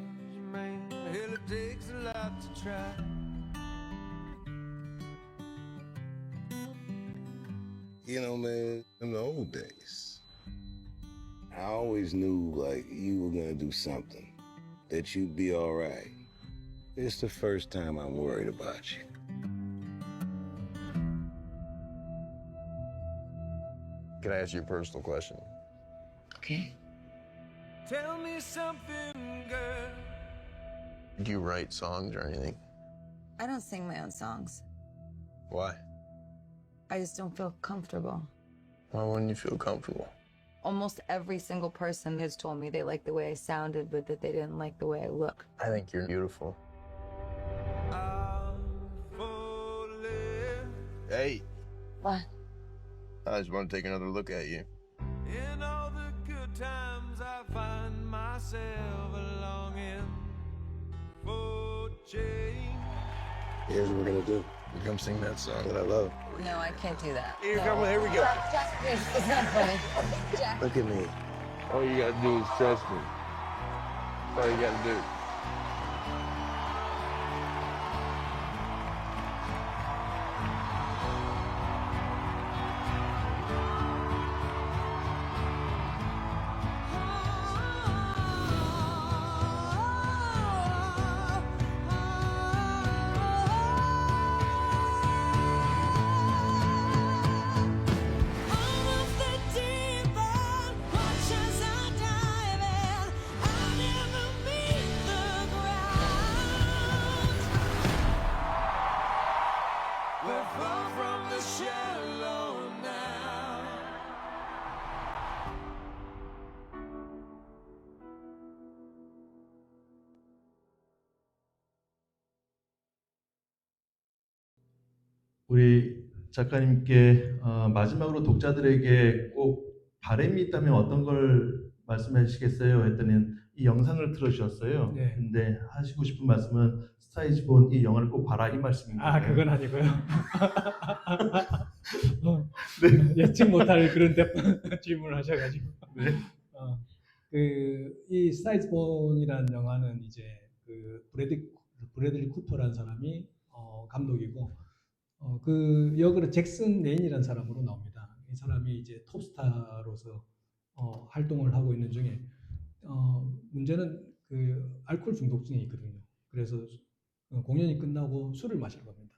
man. Hell, it takes a lot to try. You know, man, in the old days, I always knew, like, you were gonna do something, that you'd be all right. It's the first time I'm worried about you. Can I ask you a personal question? Okay. Tell me something, girl. Do you write songs or anything? I don't sing my own songs. Why? I just don't feel comfortable. Why wouldn't you feel comfortable? Almost every single person has told me they liked the way I sounded, but that they didn't like the way I look. I think you're beautiful. I'm falling Hey, What? I just want to take another look at you. in all the good times. I find myself longing for change. Here's what we're gonna do. You come sing that song that I love. No, I can't do that. Here, No. come on, here we go. Jack, please, it's not funny. Jack. Look at me. All you gotta do is trust me. That's all you gotta do. We're far from the shallow now. 우리 작가님께 마지막으로 독자들에게 꼭 바람이 있다면 어떤 걸 말씀하시겠어요? 했더니 이 영상을 틀어주셨어요. 네. 근데 하시고 싶은 말씀은 스타이즈본 이 영화를 꼭 봐라 이 말씀입니다. 그건 아니고요. 네. 예측 못할 그런 질문을 하셔가지고. 네. 이 사이즈본이라는 영화는 이제 그 브래들리 쿠퍼라는 사람이 감독이고 그 역으로 잭슨 레인이라는 사람으로 나옵니다. 이 사람이 이제 톱스타로서 활동을 하고 있는 중에 문제는 그 알코올 중독증이 있거든요. 그래서 공연이 끝나고 술을 마시러 갑니다.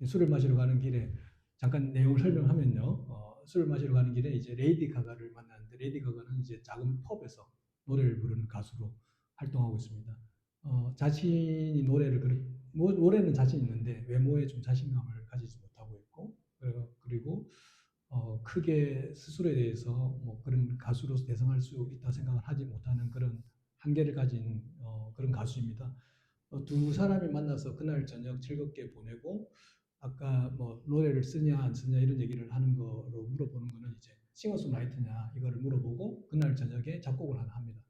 술을 마시러 가는 길에 잠깐 내용을 설명하면요. 술을 마시러 가는 길에 이제 레이디 가가를 만났는데 레이디 가가는 이제 작은 펍에서 노래를 부르는 가수로 활동하고 있습니다. 자신이 노래는 자신 있는데 외모에 좀 자신감을 가지지 못하고 있고 그리고 크게 스스로에 대해서 뭐 그런 가수로서 대성할 수 있다 생각을 하지 못하는 그런 한계를 가진 그런 가수입니다. 두 사람이 만나서 그날 저녁 즐겁게 보내고 아까 뭐 노래를 쓰냐 안 쓰냐 이런 얘기를 하는 거로 물어보는 거는 이제 싱어송라이터냐 이거를 물어보고 그날 저녁에 작곡을 하나 합니다.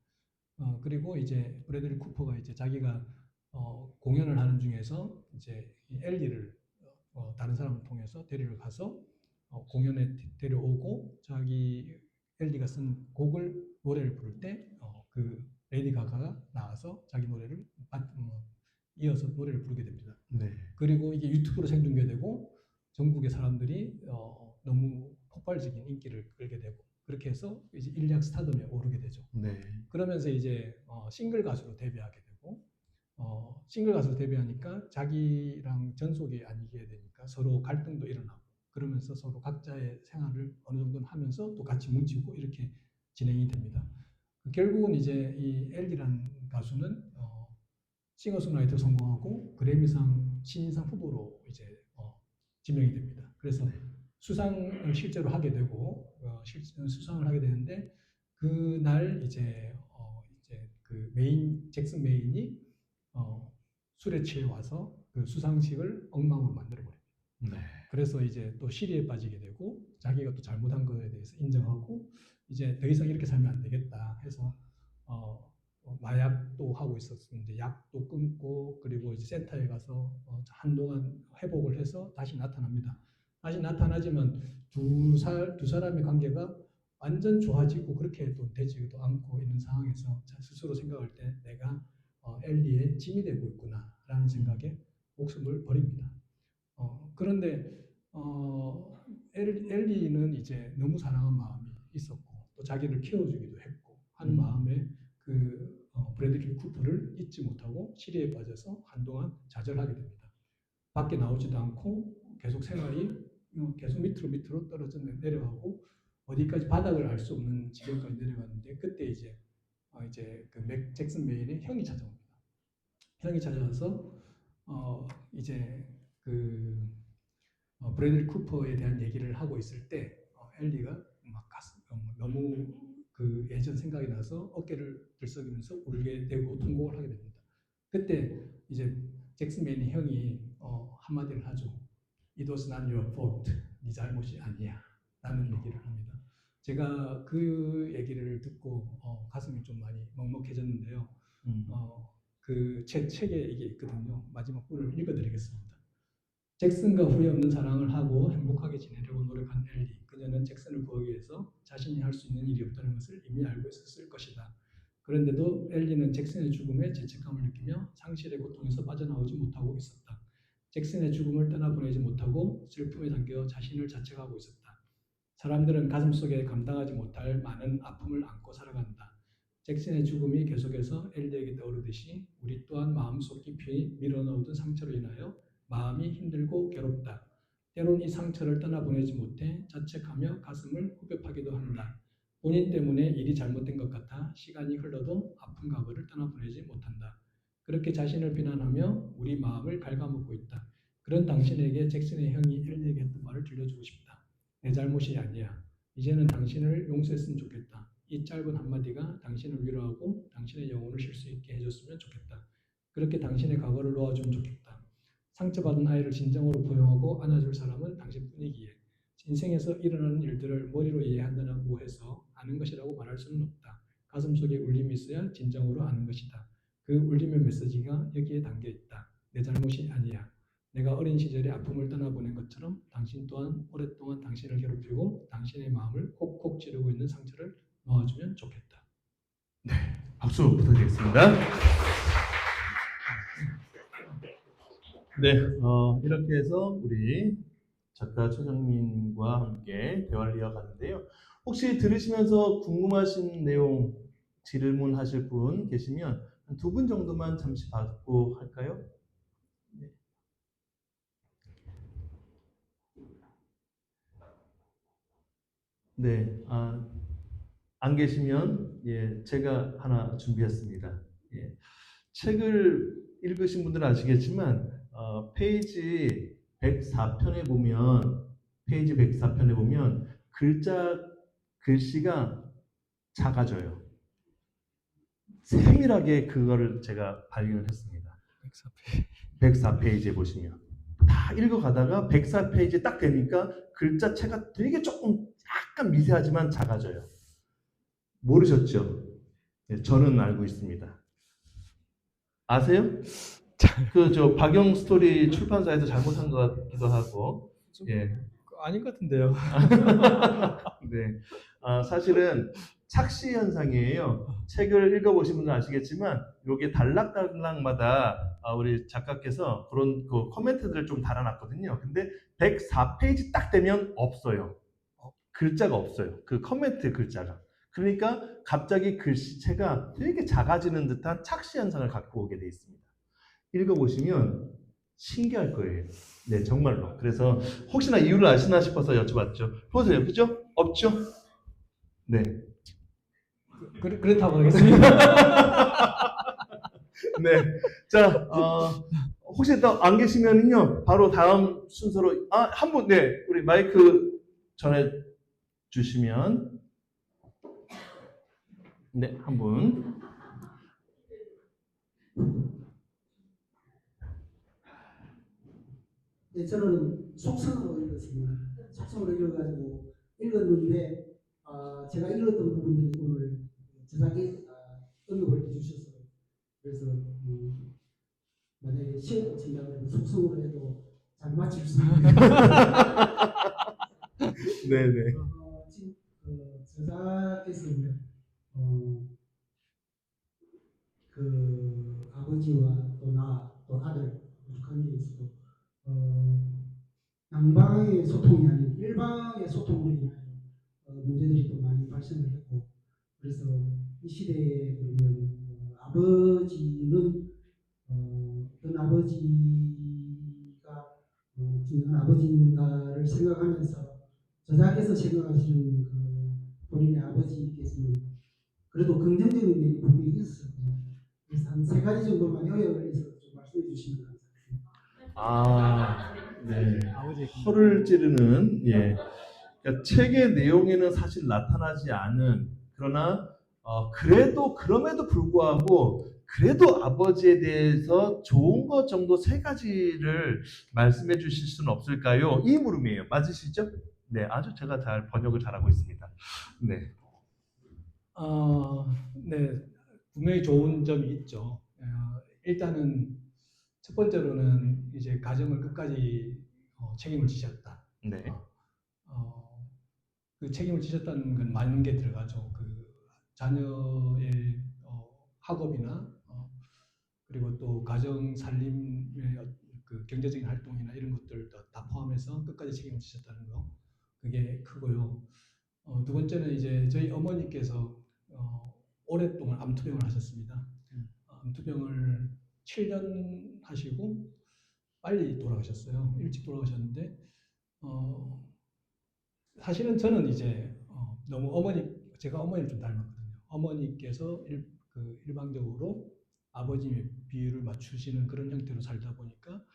그리고 이제 브래들리 쿠퍼가 이제 자기가 공연을 하는 중에서 이제 이 엘리를 다른 사람을 통해서 데리러 가서 공연에 데려오고 자기 엘리가 쓴 곡을 노래를 부를 때 그 레이디 가가가 나와서 자기 노래를 이어서 노래를 부르게 됩니다. 네. 그리고 이게 유튜브로 생중계되고 전국의 사람들이 너무 폭발적인 인기를 끌게 되고 그렇게 해서 이제 일약 스타덤에 오르게 되죠. 네. 그러면서 이제 싱글 가수로 데뷔하게 되고 싱글 가수로 데뷔하니까 자기랑 전속이 아니게 되니까 서로 갈등도 일어나고 그러면서 서로 각자의 생활을 어느 정도는 하면서 또 같이 뭉치고 이렇게 진행이 됩니다. 결국은 이제 이 엘리라는 가수는 싱어송라이터 성공하고 그래미상 신인상 후보로 이제 지명이 됩니다. 그래서 수상을 실제로 하게 되고 수상을 하게 되는데 그날 이제 그 잭슨 메인이 술에 취해 와서 그 수상식을 엉망으로 만들어 버립니다. 네. 그래서 이제 또 시리에 빠지게 되고 자기가 또 잘못한 것에 대해서 인정하고 이제 더 이상 이렇게 살면 안 되겠다 해서 마약도 하고 있었는데 약도 끊고 그리고 이제 센터에 가서 한동안 회복을 해서 다시 나타납니다. 다시 나타나지만 두 사람의 관계가 완전 좋아지고 그렇게 또 되지도 않고 있는 상황에서 스스로 생각할 때 내가 엘리의 짐이 되고 있구나라는 생각에 목숨을 버립니다. 그런데 엘리는 이제 너무 사랑한 마음이 있었고 또 자기를 키워주기도 했고 하는 마음에 그 브래들리 쿠퍼를 잊지 못하고 시리에 빠져서 한동안 좌절하게 됩니다. 밖에 나오지도 않고 계속 생활이 계속 밑으로 떨어져 내려가고 어디까지 바닥을 알 수 없는 지경까지 내려갔는데 그때 이제 그 잭슨 메인의 형이 찾아옵니다. 형이 찾아와서 이제 그 브래들리 쿠퍼에 대한 얘기를 하고 있을 때 엘리가 막 너무 그 예전 생각이 나서 어깨를 들썩이면서 울게 되고 통곡을 하게 됩니다. 그때 이제 잭슨 메인의 형이 한마디를 하죠. It was not your fault. 네 잘못이 아니야. 라는 얘기를 합니다. 제가 그 얘기를 듣고 가슴이 좀 많이 먹먹해졌는데요. 그 책에 이게 있거든요. 마지막 부를 읽어드리겠습니다. 잭슨과 후회 없는 사랑을 하고 행복하게 지내려고 노력한 엘리. 그녀는 잭슨을 구하기 위해서 자신이 할 수 있는 일이 없다는 것을 이미 알고 있었을 것이다. 그런데도 엘리는 잭슨의 죽음에 죄책감을 느끼며 상실의 고통에서 빠져나오지 못하고 있었다. 잭슨의 죽음을 떠나보내지 못하고 슬픔에 잠겨 자신을 자책하고 있었다. 사람들은 가슴속에 감당하지 못할 많은 아픔을 안고 살아간다. 잭슨의 죽음이 계속해서 엘리에게 떠오르듯이 우리 또한 마음속 깊이 밀어넣어둔 상처로 인하여 마음이 힘들고 괴롭다. 때론 이 상처를 떠나보내지 못해 자책하며 가슴을 후벼파기도 한다. 본인 때문에 일이 잘못된 것 같아 시간이 흘러도 아픈 과거를 떠나보내지 못한다. 그렇게 자신을 비난하며 우리 마음을 갉아먹고 있다. 그런 당신에게 잭슨의 형이 엘리에게 했던 말을 들려주고 싶다. 내 잘못이 아니야. 이제는 당신을 용서했으면 좋겠다. 이 짧은 한마디가 당신을 위로하고 당신의 영혼을 쉴 수 있게 해줬으면 좋겠다. 그렇게 당신의 과거를 놓아주면 좋겠다. 상처받은 아이를 진정으로 포용하고 안아줄 사람은 당신뿐이기에 인생에서 일어나는 일들을 머리로 이해한다고 해서 아는 것이라고 말할 수는 없다. 가슴속에 울림이 있어야 진정으로 아는 것이다. 그 울림의 메시지가 여기에 담겨있다. 내 잘못이 아니야. 내가 어린 시절에 아픔을 떠나보낸 것처럼 당신 또한 오랫동안 당신을 괴롭히고 당신의 마음을 콕콕 찌르고 있는 상처를 놓아주면 좋겠다. 네, 박수 부탁드리겠습니다. 네, 이렇게 해서 우리 작가 최정민과 함께 대화를 이어가는데요. 혹시 들으시면서 궁금하신 내용 질문하실 분 계시면 한 2분 정도만 잠시 받고 할까요? 네. 네, 안 계시면 제가 하나 준비했습니다. 예. 책을 읽으신 분들은 아시겠지만 페이지 104편에 보면 글씨가 작아져요. 세밀하게 그거를 제가 발견을 했습니다. 104페이지에 보시면 다 읽어가다가 104페이지 딱 되니까 글자체가 되게 조금 약간 미세하지만 작아져요. 모르셨죠? 네, 저는 알고 있습니다. 아세요? 그 저 박영 스토리 출판사에서 잘못한 것 같기도 하고. 예. 아닌 것 같은데요. 네. 사실은 착시 현상이에요. 책을 읽어보신 분은 아시겠지만, 요게 단락단락마다 우리 작가께서 그런 그 코멘트들을 좀 달아놨거든요. 근데 104페이지 딱 되면 없어요. 글자가 없어요. 그 코멘트 글자가. 그러니까 갑자기 글씨체가 되게 작아지는 듯한 착시 현상을 갖고 오게 돼 있습니다. 읽어보시면 신기할 거예요. 네, 정말로. 그래서 혹시나 이유를 아시나 싶어서 여쭤봤죠. 보세요. 그죠? 없죠? 네. 그렇다고 하겠습니다. 네. 자, 혹시 또 안 계시면은요, 바로 다음 순서로, 한 분, 네, 우리 마이크 전해 주시면, 네, 한 분. 네, 저는 속성으로 읽었습니다. 속성으로 읽어가지고 읽었는데 제가 읽었던 부분들이 오늘 제작에 응용을 해주셔서 그래서 만약에 시험 진단을 속성으로 해도 잘 맞출 수 있는 네네. 지금 저자께서 그 아버지와 또 아들 관계에서도 양방의 소통이 아닌 일방의 소통으로 인하여 문제들이 또 많이 발생을 했고 그래서 이 시대에 그러면 아버지는 어떤 아버지가 진정한 아버지인가를 생각하면서 저자께서 생각하시는 그 본인의 아버지께서는 그래도 긍정적인 면이 분명히 있었거든요. 그래서 한 세 가지 정도만 요약을 해서 좀 말씀해 주시면 감사하겠습니다. 네. 아버지 허를 찌르는, 예. 그러니까 책의 내용에는 사실 나타나지 않은, 그러나, 그럼에도 불구하고, 그래도 아버지에 대해서 좋은 것 정도 세 가지를 말씀해 주실 수는 없을까요? 이 물음이에요. 맞으시죠? 네, 아주 제가 잘 번역을 잘하고 있습니다. 네. 네, 분명히 좋은 점이 있죠. 일단은 첫 번째로는 이제 가정을 끝까지 책임을 지셨다. 네. 그 책임을 지셨다는 건 많은 게 들어가죠. 그 자녀의 학업이나 그리고 또 가정 살림의 그 경제적인 활동이나 이런 것들 다 포함해서 끝까지 책임을 지셨다는 거 그게 크고요. 두 번째는 이제 저희 어머니께서 오랫동안 암투병을 하셨습니다. 암투병을 7년 하시고 빨리 돌아가셨어요. 일찍 돌아가셨는데 사실은 저는 이제 너무 제가 어머니를 좀 닮았거든요. 어머니께서 일방적으로 아버님의 비율을 맞추시는 그런 형태로 살다 보니까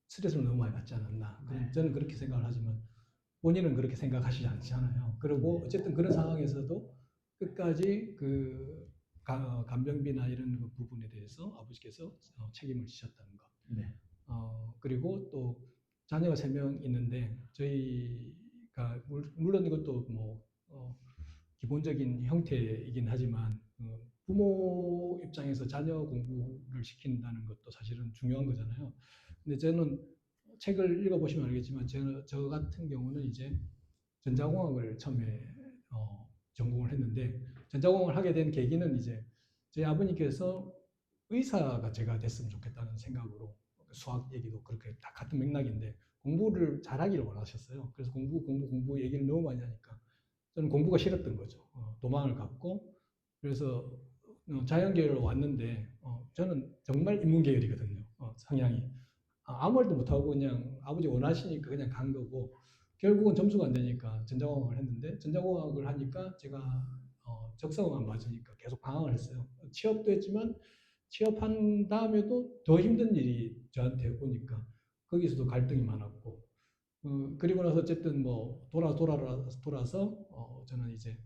스트레스를 너무 많이 받지 않았나. 저는 그렇게 생각을 하지만 본인은 그렇게 생각하시지 않잖아요. 그리고 어쨌든 그런 상황에서도 끝까지 그 간병비나 이런 그 부분에 대해서 아버지께서 책임을 지셨다는 것. 네. 그리고 또 자녀가 3명 있는데 저희가 물론 이것도 뭐 기본적인 형태이긴 하지만 부모 입장에서 자녀 공부를 시킨다는 것도 사실은 중요한 거잖아요. 근데 저는 책을 읽어보시면 알겠지만 저 같은 경우는 이제 전자공학을 처음에 전공을 했는데 전자공학을 하게 된 계기는 이제 저희 아버님께서 의사가 제가 됐으면 좋겠다는 생각으로 수학 얘기도 그렇게 다 같은 맥락인데 공부를 잘하기를 원하셨어요. 그래서 공부 얘기를 너무 많이 하니까 저는 공부가 싫었던 거죠. 도망을 갔고 그래서 자연계열로 왔는데 저는 정말 인문계열이거든요. 성향이 아무 말도 못하고 그냥 아버지 원하시니까 그냥 간 거고 결국은 점수가 안 되니까 전자공학을 했는데 전자공학을 하니까 제가 적성만 맞으니까 계속 방황을 했어요. 취업도 했지만 취업한 다음에도 더 힘든 일이 저한테 오니까 거기서도 갈등이 많았고 그리고 나서 어쨌든 뭐 돌아서 저는 이제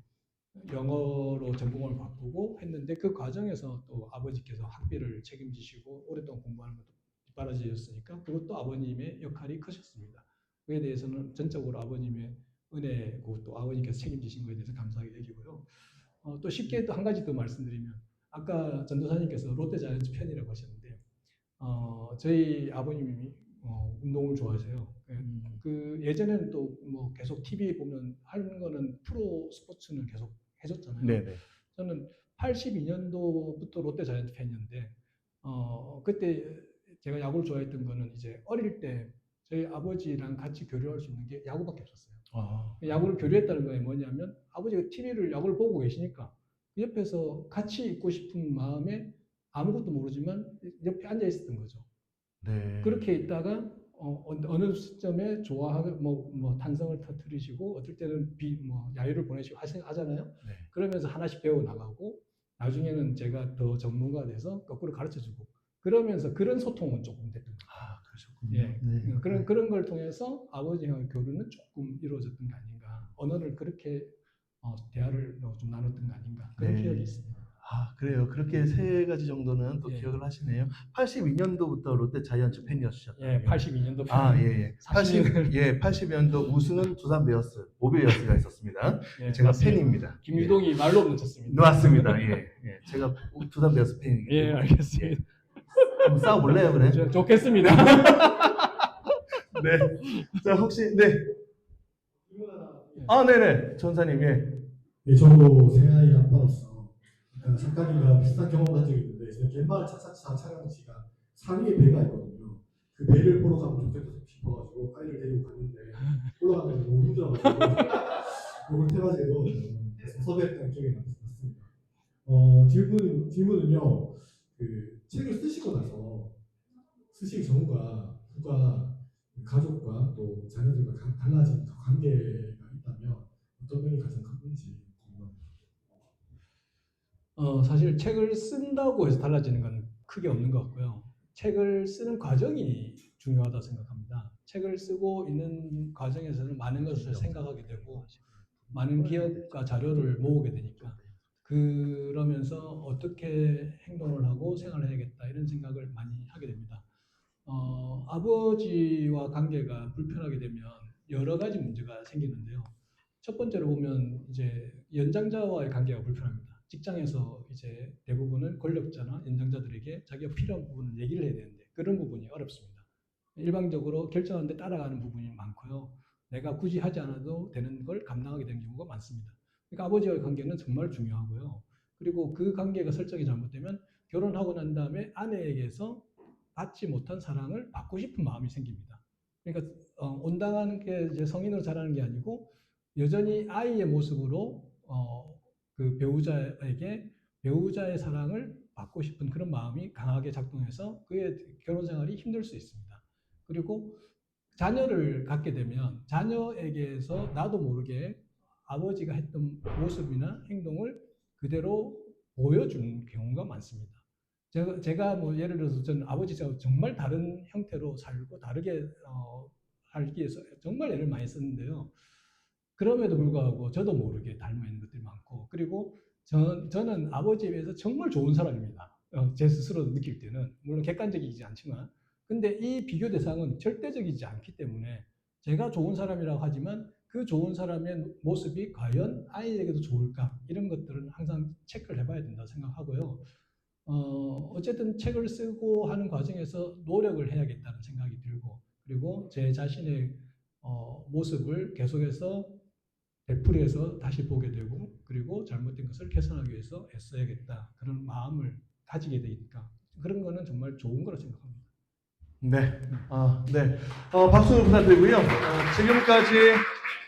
영어로 전공을 바꾸고 했는데 그 과정에서 또 아버지께서 학비를 책임지시고 오랫동안 공부하는 것도 뒷바라지였으니까 그것도 아버님의 역할이 크셨습니다. 그에 대해서는 전적으로 아버님의 은혜고 또 아버님께서 책임지신 거에 대해서 감사하게 여기고요. 또 쉽게 또 한 가지 더 말씀드리면 아까 전도사님께서 롯데자이언츠 팬이라고 하셨는데 저희 아버님이 운동을 좋아하세요. 그 예전에는 또 뭐 계속 TV 보면 하는 거는 프로 스포츠는 계속 해줬잖아요. 네네. 저는 82년도부터 롯데자이언츠 팬이었는데 그때 제가 야구를 좋아했던 거는 이제 어릴 때 저희 아버지랑 같이 교류할 수 있는 게 야구밖에 없었어요. 아, 야구를 교류했다는 게 뭐냐면 아버지가 TV를 야구를 보고 계시니까 그 옆에서 같이 있고 싶은 마음에 아무것도 모르지만 옆에 앉아 있었던 거죠. 네. 그렇게 있다가 어느 시점에 좋아하고 뭐 탄성을 터뜨리시고 어떨 때는 야유를 보내시고 하잖아요. 네. 그러면서 하나씩 배워 나가고 나중에는 제가 더 전문가 돼서 거꾸로 가르쳐주고 그러면서 그런 소통은 조금 됐던 거예요. 아, 그러셨군요. 예, 네. 그런 걸 통해서 아버지와의 교류는 조금 이루어졌던 게 아닌가. 언어를 그렇게 대화를 좀 나눴던 거 아닌가. 그런 네. 기억이 있습니다. 아, 그래요. 그렇게 세 가지 정도는 또 예. 기억을 하시네요. 82년도부터 롯데 자이언츠 팬이었으셨죠. 예, 82년도 아, 예, 예. 40 예, 82년도 우승은 두산 베어스, 오베어스가 있었습니다. 예, 제가 맞습니다. 팬입니다. 김유동이 말로 없는 예. 쳤습니다. 맞습니다. 예, 예. 제가 두산 베어스 팬이기 예, 때문에. 알겠습니다. 한번 싸워볼래요, 그래? 좋겠습니다. 네. 자, 혹시, 네. 아, 네네. 전사님, 예. 예, 저도 새 아이 아빠로서 작가님과 비슷한 경험을 한 적이 있는데 제가 갯마을 차차차 촬영지가 산 위에 배가 있거든요. 그 배를 보러 가면 좋겠다 싶어가지고 아이를 데리고 갔는데 올라가면 너무 힘들어가지고 울테라제로 섭외했던 기억이 났습니다. 질문은요. 그 책을 쓰시고 나서 쓰시기 전과 후가 가족과 또 자녀들과 달라진 관계가 있다면 어떤 면이 가장 큰지 궁금합니다. 사실 책을 쓴다고 해서 달라지는 건 크게 없는 것 같고요. 책을 쓰는 과정이 중요하다고 생각합니다. 책을 쓰고 있는 과정에서는 많은 것을 생각하게 되고 많은 기억과 자료를 모으게 되니까 그러면서 어떻게 행동을 하고 생활을 해야겠다 이런 생각을 많이 하게 됩니다. 아버지와 관계가 불편하게 되면 여러 가지 문제가 생기는데요. 첫 번째로 보면 이제 연장자와의 관계가 불편합니다. 직장에서 이제 대부분은 권력자나 연장자들에게 자기가 필요한 부분을 얘기를 해야 되는데 그런 부분이 어렵습니다. 일방적으로 결정하는데 따라가는 부분이 많고요. 내가 굳이 하지 않아도 되는 걸 감당하게 되는 경우가 많습니다. 그러니까 아버지와의 관계는 정말 중요하고요. 그리고 그 관계가 설정이 잘못되면 결혼하고 난 다음에 아내에게서 받지 못한 사랑을 받고 싶은 마음이 생깁니다. 그러니까 온당한 게 이제 성인으로 자라는 게 아니고 여전히 아이의 모습으로 그 배우자의 사랑을 받고 싶은 그런 마음이 강하게 작동해서 그의 결혼 생활이 힘들 수 있습니다. 그리고 자녀를 갖게 되면 자녀에게서 나도 모르게 아버지가 했던 모습이나 행동을 그대로 보여주는 경우가 많습니다. 제가 뭐 예를 들어서 저는 아버지가 정말 다른 형태로 살고 다르게 살기 위해서 정말 애를 많이 썼는데요. 그럼에도 불구하고 저도 모르게 닮아 있는 것들이 많고 그리고 저는 아버지에 비해서 정말 좋은 사람입니다. 제 스스로 느낄 때는 물론 객관적이지 않지만 근데 이 비교 대상은 절대적이지 않기 때문에 제가 좋은 사람이라고 하지만 그 좋은 사람의 모습이 과연 아이에게도 좋을까 이런 것들은 항상 체크를 해봐야 된다고 생각하고요. 어쨌든 책을 쓰고 하는 과정에서 노력을 해야겠다는 생각이 들고 그리고 제 자신의 모습을 계속해서 되풀이해서 다시 보게 되고 그리고 잘못된 것을 개선하기 위해서 애써야겠다 그런 마음을 가지게 되니까 그런 거는 정말 좋은 거라고 생각합니다. 네. 네. 박수 부탁드리고요. 지금까지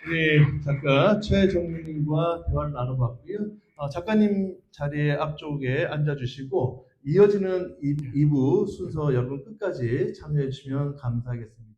우리 작가 최정민님과 대화를 나눠봤고요. 작가님 자리에 앞쪽에 앉아주시고 이어지는 2부 순서 여러분 끝까지 참여해 주시면 감사하겠습니다.